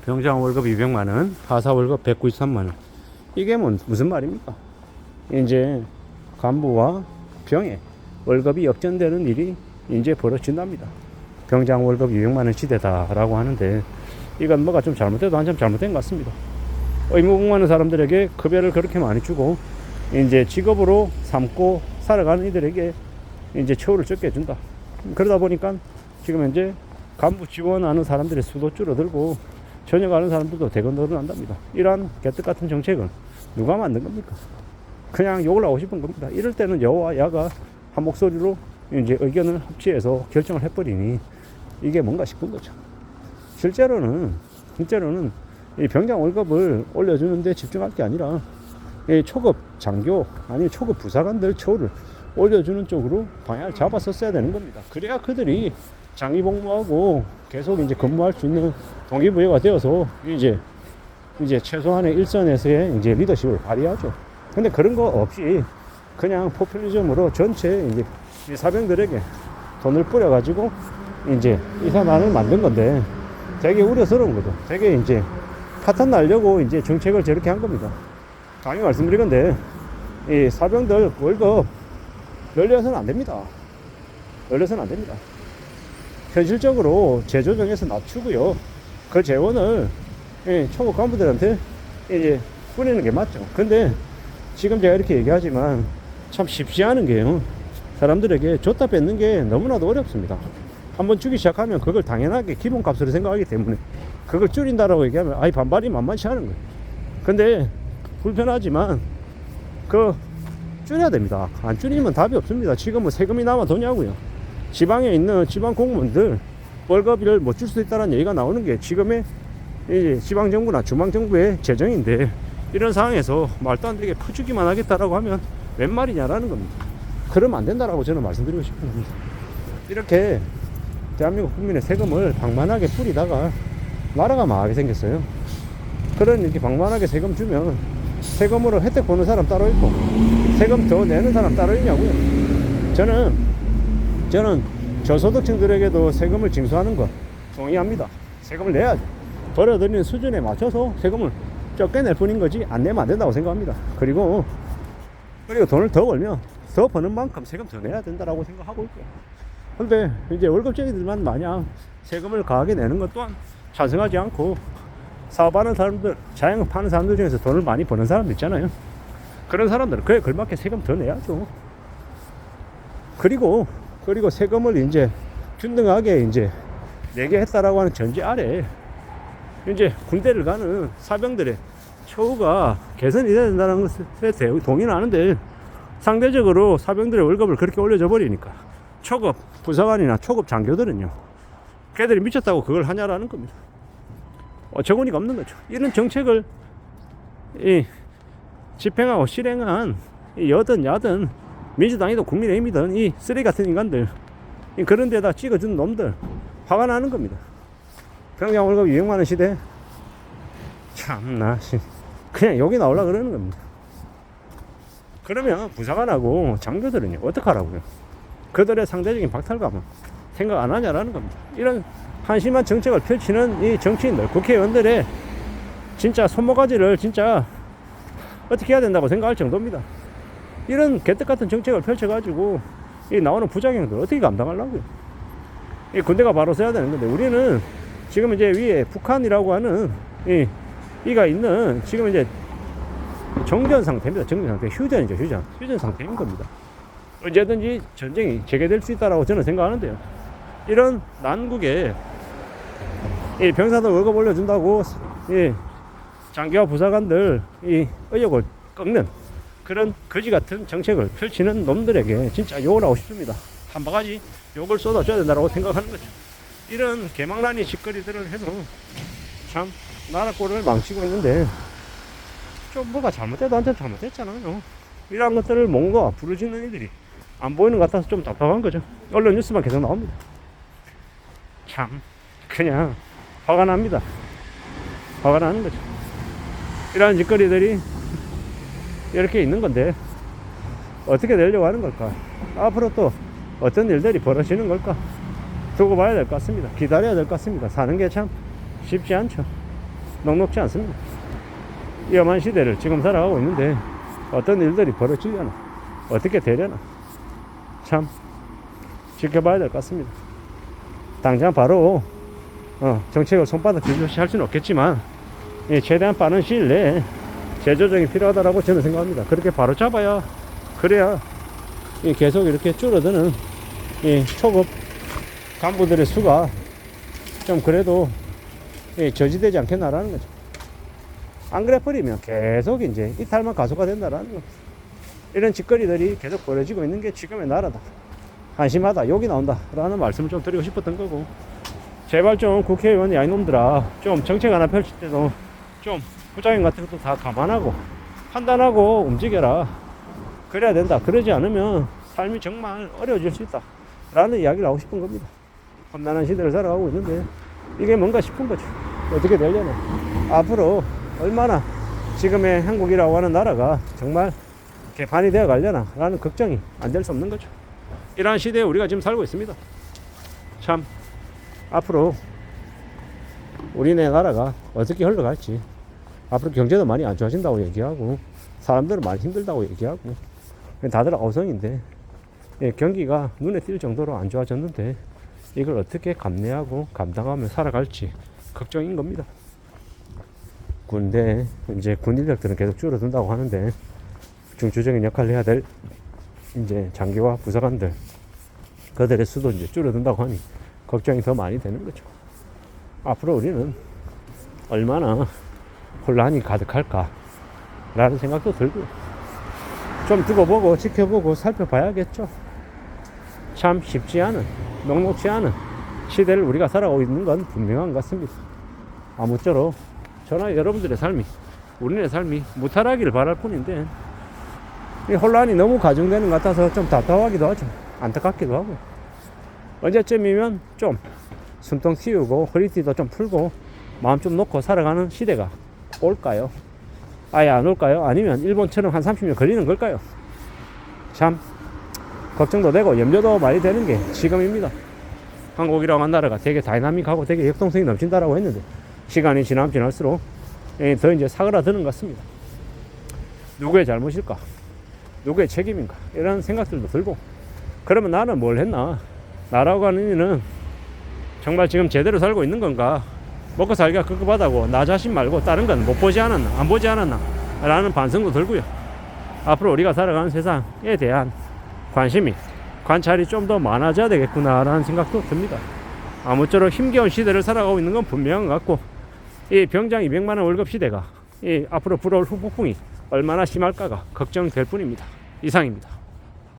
병장 월급 200만원, 하사 월급 193만원. 이게 무슨 말입니까? 이제 간부와 병에 월급이 역전되는 일이 이제 벌어진답니다. 병장 월급 200만원 시대다라고 하는데, 이건 뭐가 좀 잘못돼도 한참 잘못된 것 같습니다. 의무 복무하는 사람들에게 급여를 그렇게 많이 주고 이제 직업으로 삼고 살아가는 이들에게 이제 처우를 적게 해준다. 그러다 보니까 지금 현재 간부 지원하는 사람들의 수도 줄어들고 전역하는 사람들도 대거 늘어난답니다. 이러한 개떡 같은 정책은 누가 만든 겁니까? 그냥 욕을 하고 싶은 겁니다. 이럴 때는 여와 야가 한 목소리로 이제 의견을 합치해서 결정을 해버리니 이게 뭔가 싶은 거죠. 실제로는 이 병장 월급을 올려주는데 집중할 게 아니라 이 초급 장교 아니면 초급 부사관들 처우를 올려주는 쪽으로 방향을 잡았었어야 되는 겁니다. 그래야 그들이 장기 복무하고 계속 이제 근무할 수 있는 동기부여가 되어서 이제 최소한의 일선에서의 이제 리더십을 발휘하죠. 근데 그런 거 없이 그냥 포퓰리즘으로 전체 이제 이 사병들에게 돈을 뿌려가지고 이제 이 산안을 만든 건데 되게 우려스러운 거죠. 되게 이제 파탄 날려고 이제 정책을 저렇게 한 겁니다. 강히 말씀드리건데 이 사병들 월급 늘려서는 안 됩니다. 늘려서는 안 됩니다. 현실적으로 재조정해서 낮추고요. 그 재원을 초급 간부들한테 이제 뿌리는 게 맞죠. 근데 지금 제가 이렇게 얘기하지만 참 쉽지 않은 게요. 사람들에게 줬다 뺏는 게 너무나도 어렵습니다. 한번 주기 시작하면 그걸 당연하게 기본값으로 생각하기 때문에 그걸 줄인다라고 얘기하면 아이 반발이 만만치 않은 거예요. 근데 불편하지만 줄여야 됩니다. 안 줄이면 답이 없습니다. 지금 뭐 세금이 나와 도냐고요. 지방에 있는 지방 공무원들 월급을 못 줄 수 있다는 얘기가 나오는 게 지금의 지방정부나 중앙정부의 재정인데, 이런 상황에서 말도 안 되게 퍼주기만 하겠다라고 하면 웬 말이냐라는 겁니다. 그러면 안 된다라고 저는 말씀드리고 싶은 겁니다. 이렇게 대한민국 국민의 세금을 방만하게 뿌리다가 나라가 망하게 생겼어요. 그런 이렇게 방만하게 세금 주면 세금으로 혜택 보는 사람 따로 있고 세금 더 내는 사람 따로 있냐고요. 저는 저소득층들에게도 세금을 징수하는 거 동의합니다. 세금을 내야죠. 벌어들이는 수준에 맞춰서 세금을 적게 낼 뿐인 거지 안 내면 안 된다고 생각합니다. 그리고 돈을 더 벌면 더 버는 만큼 세금 더 내야 된다라고 생각하고 있고요. 근데 이제 월급쟁이들만 마냥 세금을 과하게 내는 것 또한 찬성하지 않고, 사업하는 사람들, 자영업 하는 사람들 중에서 돈을 많이 버는 사람들 있잖아요. 그런 사람들은 그에 걸맞게 세금 더 내야죠. 그리고 세금을 이제 균등하게 이제 내게 했다라고 하는 전제 아래 이제 군대를 가는 사병들의 처우가 개선이 돼야 된다는 것에 동의는 하는데, 상대적으로 사병들의 월급을 그렇게 올려줘 버리니까 초급 부사관이나 초급 장교들은요, 걔들이 미쳤다고 그걸 하냐라는 겁니다. 어처구니가 없는 거죠. 이런 정책을 집행하고 실행한 여든 야든 민주당이든 국민의힘이든 이 쓰레기 같은 인간들, 그런 데다 찍어준 놈들 화가 나는 겁니다. 병장 월급 200만원 시대 참나 그냥 여기 나오려고 그러는 겁니다. 그러면 부사관하고 장교들은요 어떡하라고요? 그들의 상대적인 박탈감은 생각 안 하냐라는 겁니다. 이런 한심한 정책을 펼치는 이 정치인들, 국회의원들의 진짜 손모가지를 진짜 어떻게 해야 된다고 생각할 정도입니다. 이런 개떡같은 정책을 펼쳐가지고 이 나오는 부작용들 어떻게 감당하려고요? 이 군대가 바로 서야 되는 건데, 우리는 지금 이제 위에 북한이라고 하는 이가 있는 지금 이제 정전 상태입니다. 정전 상태, 휴전이죠. 휴전 상태인 겁니다. 언제든지 전쟁이 재개될 수 있다라고 저는 생각하는데요. 이런 난국에 이 병사들 월급 올려준다고 이 장교와 부사관들 이 의욕을 꺾는 그런 거지 같은 정책을 펼치는 놈들에게 진짜 욕을 하고 싶습니다. 한 바가지 욕을 쏟아줘야 된다고 생각하는 거죠. 이런 개망나니 짓거리들을 해도 참 나라 꼴을 망치고 있는데, 좀 뭐가 잘못돼도 한참 잘못됐잖아요. 이런 것들을 뭔가 부르짖는 이들이 안 보이는 것 같아서 좀 답답한 거죠. 언론 뉴스만 계속 나옵니다. 참 그냥 화가 납니다. 화가 나는 거죠. 이런 짓거리들이 이렇게 있는 건데 어떻게 되려고 하는 걸까? 앞으로 또 어떤 일들이 벌어지는 걸까? 두고 봐야 될 것 같습니다. 기다려야 될 것 같습니다. 사는 게 참 쉽지 않죠. 녹록지 않습니다. 위험한 시대를 지금 살아가고 있는데 어떤 일들이 벌어지려나, 어떻게 되려나, 참 지켜봐야 될 것 같습니다. 당장 바로 정책을 손바닥 뒤집어쓰기 할 수는 없겠지만 최대한 빠른 시일 내에 재조정이 필요하다고 저는 생각합니다. 그렇게 바로 잡아야, 그래야 계속 이렇게 줄어드는 초급 간부들의 수가 좀 그래도 저지되지 않겠나라는 거죠. 안 그래 버리면 계속 이제 이탈만 가속화 된다라는 거. 이런 짓거리들이 계속 벌어지고 있는 게 지금의 나라다. 한심하다, 욕이 나온다 라는 말씀을 좀 드리고 싶었던 거고, 제발 좀 국회의원 야 이놈들아, 좀 정책 하나 펼칠 때도 좀 부작용 같은 것도 다 감안하고 판단하고 움직여라. 그래야 된다. 그러지 않으면 삶이 정말 어려워질 수 있다 라는 이야기를 하고 싶은 겁니다. 험난한 시대를 살아가고 있는데 이게 뭔가 싶은 거죠. 어떻게 되려나, 앞으로 얼마나 지금의 한국이라고 하는 나라가 정말 개판이 되어 가려나 라는 걱정이 안 될 수 없는 거죠. 이러한 시대에 우리가 지금 살고 있습니다. 참 앞으로 우리네 나라가 어떻게 흘러갈지, 앞으로 경제도 많이 안 좋아진다고 얘기하고 사람들은 많이 힘들다고 얘기하고 다들 어성인데 경기가 눈에 띌 정도로 안 좋아졌는데 이걸 어떻게 감내하고 감당하며 살아갈지 걱정인 겁니다. 군대 이제 군 인력들은 계속 줄어든다고 하는데 중추적인 역할을 해야 될 이제 장교와 부사관들, 그들의 수도 이제 줄어든다고 하니 걱정이 더 많이 되는 거죠. 앞으로 우리는 얼마나 혼란이 가득할까 라는 생각도 들고, 좀 두고 보고 지켜보고 살펴봐야겠죠. 참 쉽지 않은, 녹록지 않은 시대를 우리가 살아가고 있는 건 분명한 것 같습니다. 아무쪼록 저나 여러분들의 삶이, 우리네 삶이 무탈하기를 바랄 뿐인데 이 혼란이 너무 가중되는 것 같아서 좀 답답하기도 하죠. 안타깝기도 하고, 언제쯤이면 좀 숨통 틔우고 허리띠도 좀 풀고 마음 좀 놓고 살아가는 시대가 올까요? 아예 안 올까요? 아니면 일본처럼 한 30년 걸리는 걸까요? 참 걱정도 되고 염려도 많이 되는 게 지금입니다. 한국이라고 한 나라가 되게 다이나믹하고 되게 역동성이 넘친다라고 했는데 시간이 지나면 지날수록 더 이제 사그라드는 것 같습니다. 누구의 잘못일까? 누구의 책임인가? 이런 생각들도 들고, 그러면 나는 뭘 했나? 나라고 하는 이는 정말 지금 제대로 살고 있는 건가? 먹고 살기가 급급하다고 나 자신 말고 다른 건 못 보지 않았나? 안 보지 않았나? 라는 반성도 들고요. 앞으로 우리가 살아가는 세상에 대한 관심이, 관찰이 좀 더 많아져야 되겠구나 라는 생각도 듭니다. 아무쪼록 힘겨운 시대를 살아가고 있는 건 분명한 것 같고, 이 병장 200만원 월급 시대가 앞으로 불어올 후폭풍이 얼마나 심할까가 걱정될 뿐입니다. 이상입니다.